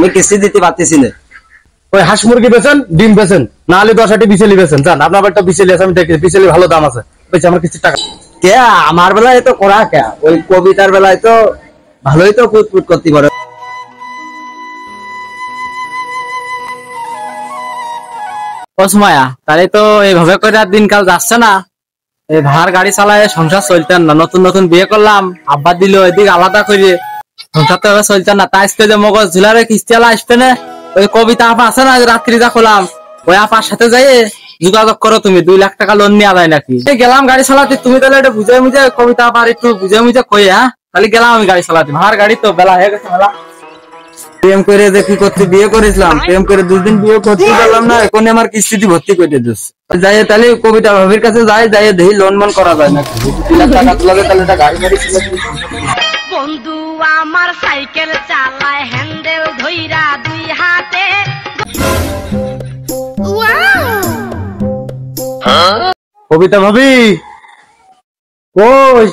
আমি কিস্তি দিতে পারতেছি না। ওই হাঁস মুরগি বেচেন, ডিম বেচেন, না হলে 10টি বিচেলি বেচেন। জান আপনার একটা বিচেলি আছে, আমি দেখি বিচেলি ভালো দাম আছে, বলছি আমার কিস্তির টাকা। কে আমার বেলায় তো করা কে, ওই কবিতার বেলায় তো ভালোই তো পুটপুট করতে পারে। মায়া তাহলে তো এইভাবে করে দিনকাল যাচ্ছে না। এই ভাড়ার গাড়ি চালায় সংসার চলতেন না। নতুন নতুন বিয়ে করলাম, আব্বা দিল এদিকে আলাদা করে, সংসার তো চলতেন না। তাই আজকে যে মগজ ঝুলারে কিস্তি আলা আসবে না, ওই কবিতা আপা আছে না রাত্রি যা খোলাম, ওই আপার সাথে যাই যোগাযোগ করো তুমি, 2 লাখ টাকা লোন নেওয়া যায় নাকি। গেলাম গাড়ি চালাতে, তুমি তাহলে এটা বুঝে মুঝে কবিতা আপার একটু বুঝে মুঝে কই। হ্যাঁ তাহলে গেলাম আমি গাড়ি চালাতে, ভাড়ার গাড়ি তো বেলা হয়ে গেছে মেলা। প্রেম করে যে কি করতে বিয়ে করেছিলাম, প্রেম করে 2 দিন বিয়ে করতে পারলাম না, এখন আমার কিস্তি ভর্তি করে দিচ্ছে। যাই তাহলে কবিতা ভাবির কাছে যাই দেখি লোন মন করা যায় নাকি, 2 লাখ টাকা তোলা যায় তাহলে এটা গাড়ি বন্ধু আমার সাইকেল চালায় হ্যান্ডেল ধইরা 2 হাতে। কবিতা ভাবি কই?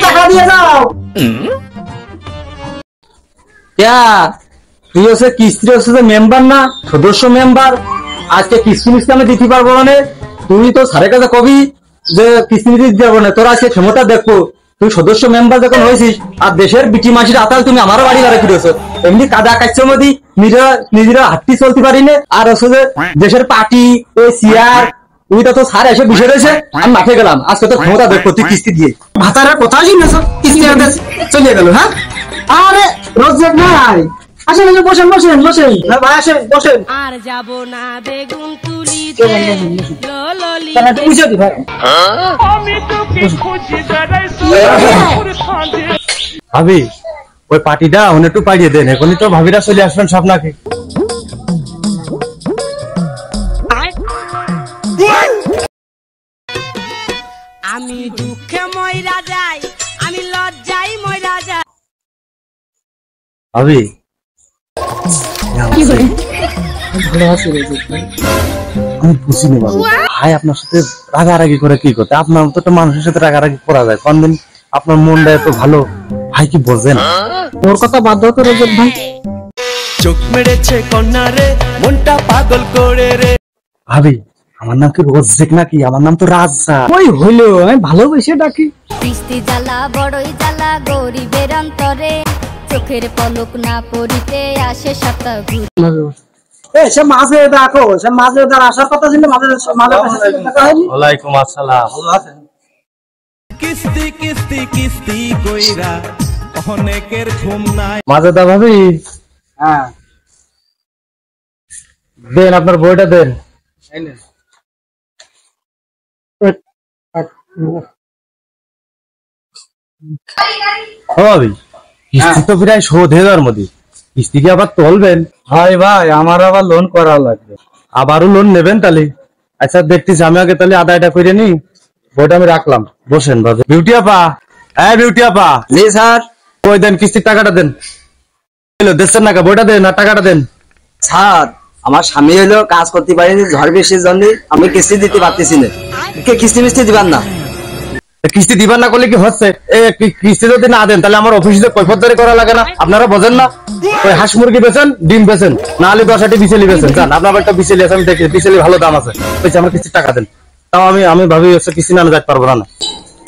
টাকা দিয়ে যাও। তুই হচ্ছে কিস্তি হচ্ছে যে মেম্বার না, সদস্য মেম্বার, আজকে কিস্তি মিস্তি আমি দিতে পারবো মানে তুই তো স্যারের কাছে কবি যে কিস্তি মিস্তি দিতে পারবো না, তোর আজকে ক্ষমতা দেখবো। তুই সদস্য মেম্বার যখন হয়েছিস আর দেশের বিটি মাসির আতাল তুমি আমারও বাড়ি বাড়ি ফিরেছ, এমনি কাদা কাচ্ছের মধ্যে নিজেরা হাঁটতে চলতে পারি না, আর হচ্ছে যে দেশের পার্টি ওই চেয়ার তুই তো স্যার এসে বিষয় রয়েছে, আমি মাঠে গেলাম, আজকে তোর ক্ষমতা দেখবো তুই কিস্তি দিয়ে। ভাতারের কথা শুনেছ, কিস্তি চলে গেল। হ্যাঁ আরে রোজ নাই, আসেন বসেন বসেন বসেন ভাই, আসেন বসেন। আর যাব না বেগুন তুলিতে ভাবি ওই পার্টিটা উনি একটু পাঠিয়ে দেন, এখনই তো ভাবিরা চলে আসবেন সব নাকি। আমি দুঃখে মইরা যাই, আমি লজ্জাই মইরা যাই। ভাবি আমি বুঝিনি ভাবি, ভাই আপনার সাথে রাগারাগি করে কি করতে? আপনার তো একটা মানুষের সাথে রাগারাগি করা যায় কোনদিন? আপনার মনটা এত ভালো, ভাই কি বোঝেন? ওর কথা বাধ্য করে ভাই, চোখ মেরেছে কন্যা রে, মনটা পাগল করে রে। ভাবি আমার নাম কি রোজ্জেক নাকি? আমার নাম তো রাজা। ওই হইলো আমি ভালোবেসে ডাকি। বৃষ্টি জ্বালা বড়ই জ্বালা গরিবের অন্তরে, চোখের পলক না পড়িতে আসে সপ্তাহ ঘুরে। সে মাঝে দেখো, সে মাঝে তার আসার কথা ছিল, মাঝে ওয়ালাইকুম আসসালাম। কিস্তি কিস্তি কিস্তি কইরা অনেকের ঘুম নাই। মাজেদা ভাবি হ্যাঁ দেন আপনার বইটা দেন। ভাবি কিস্তি তো প্রায় শোধ হয়ে যাওয়ার মধ্যে, কিস্তি কি আবার তুলবেন? ভাই ভাই আমার আবার লোন করা লাগবে। আবারও লোন নেবেন তাহলে? আচ্ছা দেখতেছি, আমি আগে তাহলে আদায়টা করে নি, বইটা আমি রাখলাম। বসেন ভাবি। বিউটি আপা, হ্যাঁ বিউটি আপা। জি স্যার। কই দেন কিস্তির টাকাটা দেন। দেখছেন না বইটা দেন আর টাকাটা দেন। স্যার আমার স্বামী হলো কাজ করতে পারিনি ঝড় বৃষ্টির জন্য, আমি কিস্তি দিতে পারতেছি না। কিস্তি মিস্তি দিবেন না? কিস্তি দিবার না করলে কি হচ্ছে? কিস্তি যদি না দেন তাহলে আমার অফিসে কৈফতদারি করা লাগে না? আপনারা বোঝেন না? ওই হাঁস মুরগি বেচেন, ডিম বেচেন, না হলে 10টি বিচেলি বেচেন। জান আপনার একটা বিচেলি আছে, আমি দেখি বিচেলি ভালো দাম আছে, বলছি আমার কিস্তির টাকা দেন। তাও আমি ভাবি হচ্ছে কিস্তি না যেতে পারবো না।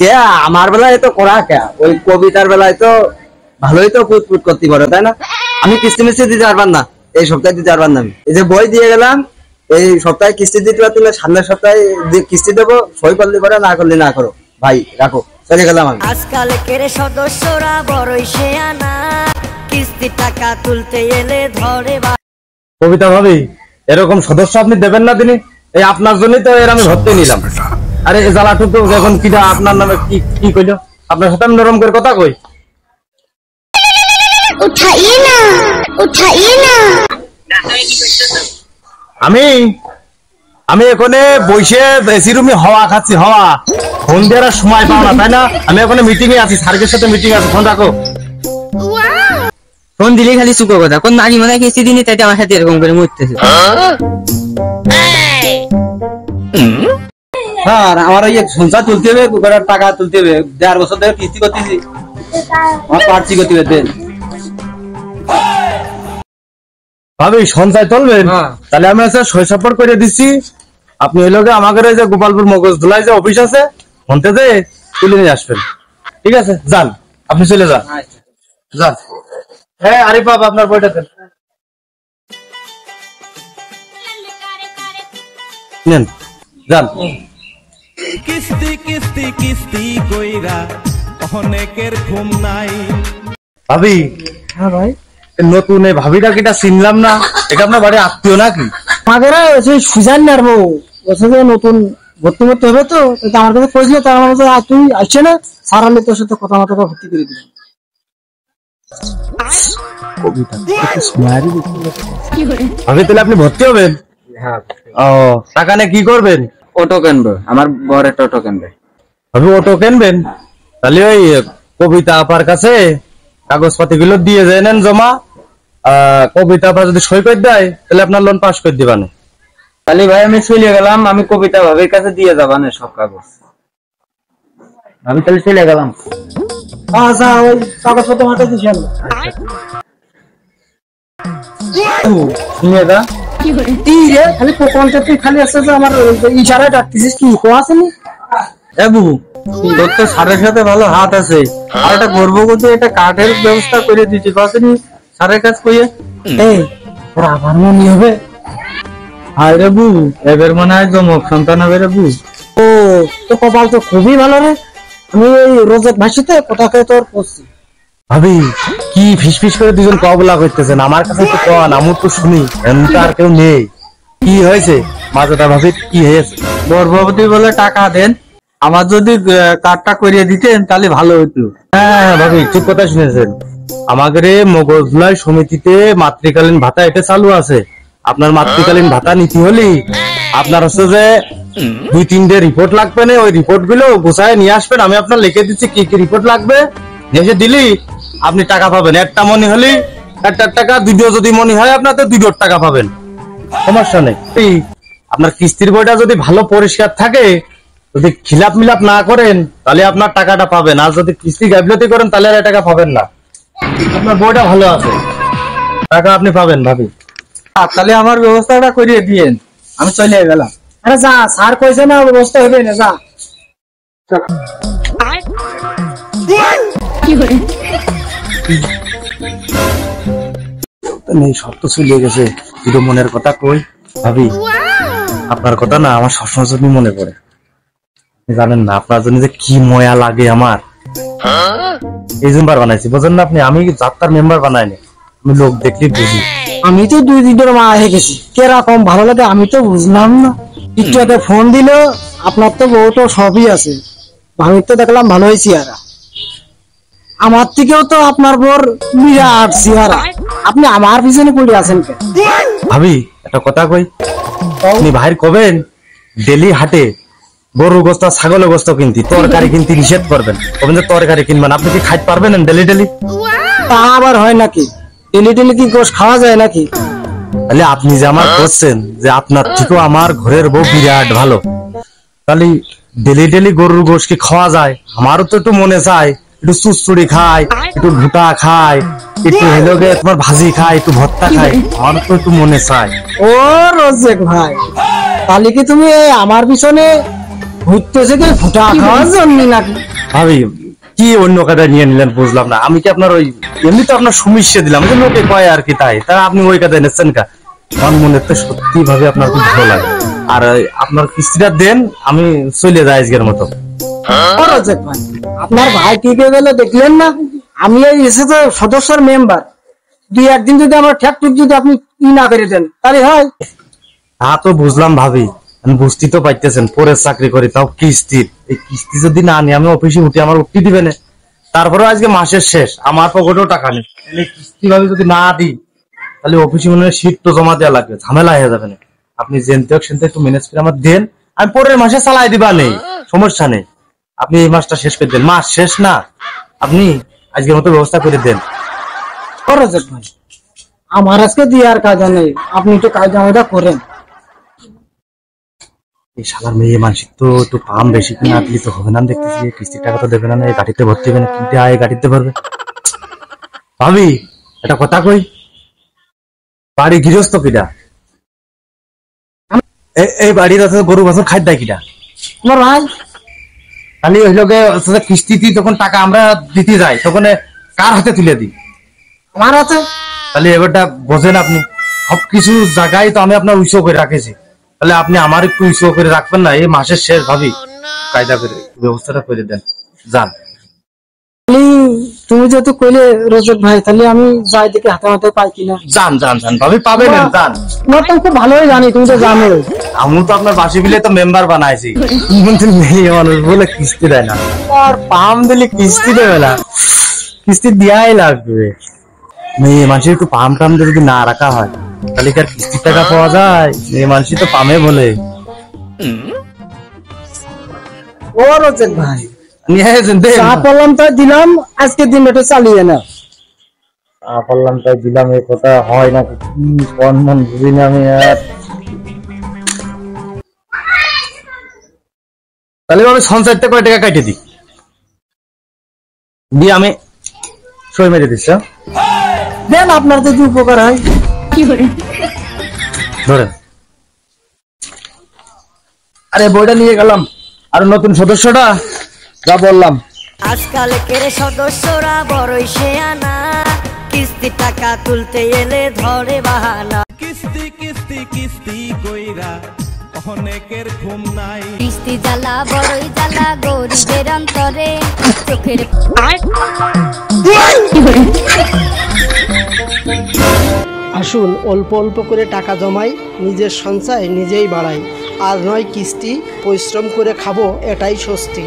কে আমার বেলায় তো করা কে, ওই কবিতার বেলায় তো ভালোই তো পুটপুট করতে পারো তাই না? আমি কিস্তি মিস্তি দিতে পারবার না, এই সপ্তাহে দিতে পারবার না। আমি এই যে বই দিয়ে গেলাম, এই সপ্তাহে কিস্তি দিতে পারলে সামনের সপ্তাহে কিস্তি দেবো, সই করলে করে না করলে না করো। ভাই রাখো, চলে গেলাম আমি। আজকালকের সদস্যরা বড়ই শেয়ানা, কিস্তি টাকা তুলতে এলে ধরে। কবিতা ভাবি এরকম সদস্য আপনি দেবেন না তিনি, এই আপনার জন্যই তো এর আমি ভর্তি নিলাম। আরে জ্বালাটুকু এখন কিনা আপনার নামে কি কইল? আপনার সাথে আমি নরম করে কথা কই। উঠাইয়ে না, উঠাইয়ে না। আমি এখানে বসে এসি রুমে হাওয়া খাচ্ছি, হাওয়া। ফোন দেওয়ার সময় পাও না তাই না? আমি এখানে মিটিং এ আছি, স্যারের সাথে মিটিং আছে। ফোন রাখো। ফোন দিলে খালি চুকো কথা, কোন নারী মনে হয় কিস্তি দিনই তাই আমার সাথে এরকম করে মরতেছে। হ্যাঁ আমার ওই সংসার তুলতে হবে, টাকা তুলতে হবে, 1.5 বছর ধরে কিস্তি করতেছি, আমার পার্টি করতে হবে দেন। ভাবি সঞ্চয় চলবেন? হ্যাঁ। তাহলে আমি আচ্ছা সই সাপোর্ট করে দিচ্ছি, আপনি ওই লোকে আমাদের ওই যে গোপালপুর মগজ ধুলাই যে অফিস আছে ফোনতে যে তুলে নিয়ে আসবেন। ঠিক আছে যান, আপনি চলে যান। যান। হ্যাঁ আরিফ বাবা আপনার বইটা দেন, নেন যান। কিস্তি কিস্তি কিস্তি কইরা অনেকের ঘুম নাই। ভাবি হ্যাঁ ভাই, নতুন এই ভাবিটা কিটা চিনলাম না, এটা আপনার বাড়ি আত্মীয় নাকি? আমাদের সেই সুজান নারবো বলছে যে নতুন ভর্তি করতে হবে, তো তো আমার কাছে কইছিল, তার আমার কাছে তুই আসছে না, স্যার আমি তোর সাথে কথা মতো ভর্তি করে দিলাম। ভাবি তাহলে আপনি ভর্তি হবেন? হ্যাঁ ও টাকা নিয়ে কি করবেন? অটো কিনবো, আমার বড় একটা অটো কিনবে। ভাবি অটো কিনবেন? তাহলে ওই কবিতা আপার কাছে কাগজপাতি গুলো দিয়ে যায় নেন জমা, কবিতা আপা যদি সই করে দেয় তাহলে আপনার লোন পাস করে দিবেন। তাহলে ভাই আমি চলে গেলাম, আমি কবিতা ভাবির কাছে দিয়ে যাবা না সব কাগজ, আমি তাহলে চলে গেলাম। আচ্ছা ওই কাগজপত্র মাঠে দিছি আমি। শুনে দা কি রে খালি কোকনটা তুই খালি আসছে যে আমার ইশারায় ডাকতেছিস, কি কো আসেনি? এবু তোর তো স্যারের সাথে ভালো হাত আছে, আর একটা গর্ব করতে একটা কাঠের ব্যবস্থা করে দিতে পারছিনি স্যারের কাছ কইয়ে। এই তোর আবার মনে হবে? হায় রে বু, এবার মনে হয় জমক সন্তান হবে রে বু। ও তো কপাল তো খুবই ভালো রে, আমি ওই রোজের ভাষিতে কোথাকে তোর করছি। ভাবি কি ফিস ফিস করে দুজন কবলা করতেছেন, আমার কাছে তো কন আমি তো শুনি, এমন আর কেউ নেই। কি হয়েছে মাঝেটা ভাবি, কি হয়েছে? গর্ভবতী বলে টাকা দেন, আমার যদি কার্ডটা করিয়ে দিতেন তাহলে ভালো হতো। হ্যাঁ ভাবি ঠিক কথা শুনেছেন, আমাদের মগজলাই সমিতিতে মাতৃকালীন ভাতা এটা চালু আছে। আপনার মাতৃকালীন ভাতা নিতে হলে আপনার হচ্ছে যে 2-3টে রিপোর্ট লাগবে না, ওই রিপোর্ট গুলো গোছায় নিয়ে আসবেন, আমি আপনার লিখে দিচ্ছি কি কি রিপোর্ট লাগবে, এসে দিলি আপনি টাকা পাবেন। একটা মনে হলে 1 টাকা, দুটো যদি মনে হয় আপনার তো 2 টাকা পাবেন, সমস্যা নেই। আপনার কিস্তির বইটা যদি ভালো পরিষ্কার থাকে, যদি খিলাপ মিলাপ না করেন তাহলে আপনার টাকাটা পাবেন, আর যদি কিস্তি গাফিলতি করেন তাহলে আর টাকা পাবেন না। আপনার বইটা ভালো আছে, টাকা আপনি পাবেন ভাবি। তাহলে আমার ব্যবস্থাটা করিয়ে দিয়েন, আমি চলে গেলাম। আরে যা, স্যার কইছে না ব্যবস্থা হবে না, যা। নেই সব তো চলে গেছে, শুধু মনের কথা কই ভাবি, আপনার কথা না আমার সবসময় জন্য মনে পড়ে। জানেন না আপনার জন্য যে কি ময়া লাগে আমার, এই মেম্বার বানাইছি বুঝেন না আপনি, আমি যাত্রার মেম্বার বানাইনি, আমি লোক দেখলে বুঝি। আমি তো 2 দিনের মা হয়ে গেছি, কেরকম ভালো লাগে আমি তো বুঝলাম না। একটু একটা ফোন দিল, আপনার তো বউ তো সবই আছে, আমি তো দেখলাম ভালো হয়েছি। আর আমার থেকেও তো আপনার বর বিরাট চেহারা, আপনি আমার পিছনে পড়ে আছেন কেন? ভাবি একটা কথা কই, আপনি ভাইয়ের কবেন ডেলি হাটে গরু গোস্ত ছাগলের গোস্ত কিনতি, তরকারি কিনতে নিষেধ করবেন, কবেন যে তরকারি কিনবেন, আপনি কি খাইতে পারবেন ডেলি ডেলি? তা আবার হয় নাকি? ডেলি ডেলি কি গোশ খাওয়া যায় নাকি? তাহলে আপনি যে আমার করছেন যে আপনার থেকেও আমার ঘরের বউ বিরাট ভালো, তাহলে ডেলি ডেলি গরুর গোশ কি খাওয়া যায়? আমারও তো একটু মনে চায় একটু চুচুড়ি খাই, একটু ভুটা খাই, একটু হেলোগে তোমার ভাজি খাই, একটু ভর্তা খাই, আমারও তো একটু মনে চায়। ও রোজেক ভাই, তাহলে কি তুমি এই আমার পিছনে ঘুরতেছে কি ফুটা খাওয়ার জন্য নাকি? ভাবি কি অন্য কাজে নিয়ে নিলেন বুঝলাম না, আমি কি আপনার ওই এমনি তো আপনার সমস্যা দিলাম যে লোকে কয় আর কি, তাই তারা আপনি ওই কাজে নিচ্ছেন কা? আমার মনে তো সত্যি ভাবে আপনার খুব ভালো লাগে, আর আপনার কিস্তিটা দেন আমি চলে যাই আজকের মতো। ও রোজেক ভাই, আপনার ভাই কি কে গেলে দেখলেন না? আমি এই এসে তো সদস্যের মেম্বার, 2-1 দিন যদি আমার ঠেক টুক যদি আপনি ই না করে দেন তাহলে হয়? তা তো বুঝলাম ভাবি, আমি বুঝতে তো পাইতেছেন পরে চাকরি করি, তাও কিস্তির, এই কিস্তি যদি না নিয়ে আমি অফিসে উঠি আমার উঠতে দিবে না, তারপরে আজকে মাসের শেষ আমার পকেটেও টাকা নেই, কিস্তি ভাবে যদি না দিই তাহলে অফিসে মনে হয় শীত তো জমা দেওয়া লাগবে, ঝামেলা হয়ে যাবে না। আপনি জেনতে হোক সেনতে একটু ম্যানেজ করে আমার দেন, আমি পরের মাসে চালাই দিবা নেই, সমস্যা নেই, আপনি এই মাসটা শেষ করে দেন, মাস শেষ না, আপনি আজকের মতো ব্যবস্থা করে দেন। ও রোজেক ভাই, আমার আজকে দেওয়ার কাজ নেই, আপনি একটু কাজ আমাদের করেন। এই শালার মেয়ে মানুষের তো একটু পাম বেশি কিনা দিলে তো হবে না দেখতেছি। কিস্তির টাকা তো দেবে না, এই গাড়িতে ভর্তি হবে না, কিনতে আয় গাড়িতে পারবে। ভাবি এটা কথা কই, বাড়ি গৃহস্থ কিনা? এই বাড়ির আছে গরু বাছুর খাদ্য দেয় কিনা? তোমার ভাই খালি ওই লোকে কিস্তি তখন টাকা আমরা দিতে যাই তখন কার হাতে তুলে দিই? আমার আছে। তাহলে এবারটা বোঝেন আপনি, সবকিছু জায়গায় তো আমি আপনার উইসো করে রাখেছি, তাহলে আপনি আমার একটু উইসো করে রাখবেন না? এই মাসের শেষ ভাবি কায়দা করে ব্যবস্থাটা করে দেন, যান। তুমি যেহেতু কইলে রোজক ভাই, তাহলে আমি যাই দেখে হাতে হাতে পাই কিনা। যান যান যান ভাবি, পাবেন যান। তোমার তো খুব ভালোই জানি, তুমি তো জানো। আমি তো আপনার বাসি বিলে তো মেম্বার বানাইছি, কিন্তু মেয়ে মানুষ বলে কিস্তি দেয় না। আর পাম দিলে কিস্তি দেবে না, কিস্তি দেওয়াই লাগবে। মেয়ে মানুষের একটু পাম টাম যদি না রাখা হয় তাহলে কি আর কিস্তির টাকা পাওয়া যায়? মেয়ে মানুষই তো পামে বলে। ও রোজক ভাই, নিয়ে এসেছেন, দেন। চা পড়লাম তাই দিলাম, আজকের দিন একটু চালিয়ে না। পারলাম তাই দিলাম, এই কথা হয় না কি? কোন মন বুঝি না আমি আর। তাহলে আমি সঞ্চয়তে কয় টাকা কাটে দিই, দিয়ে আমি সই মেরে দিচ্ছি। দেন, আপনার যদি উপকার হয়। ধরেন, আরে বইটা নিয়ে গেলাম, আর নতুন সদস্যটা যা বললাম। আজকালকের সদস্যরা বড়ই শেয়ানা, কিস্তি টাকা তুলতে এলে ধরে বাহানা। কিস্তি কিস্তি কিস্তি কইরা অনেকের ঘুম নাই। কিস্তি জ্বালা বড়ই জ্বালা গরিবের অন্তরে, চোখের আসুন অল্প অল্প করে টাকা জমাই, নিজের সঞ্চয় নিজেই বাড়াই। আর নয় কিস্তি, পরিশ্রম করে খাবো এটাই স্বস্তি।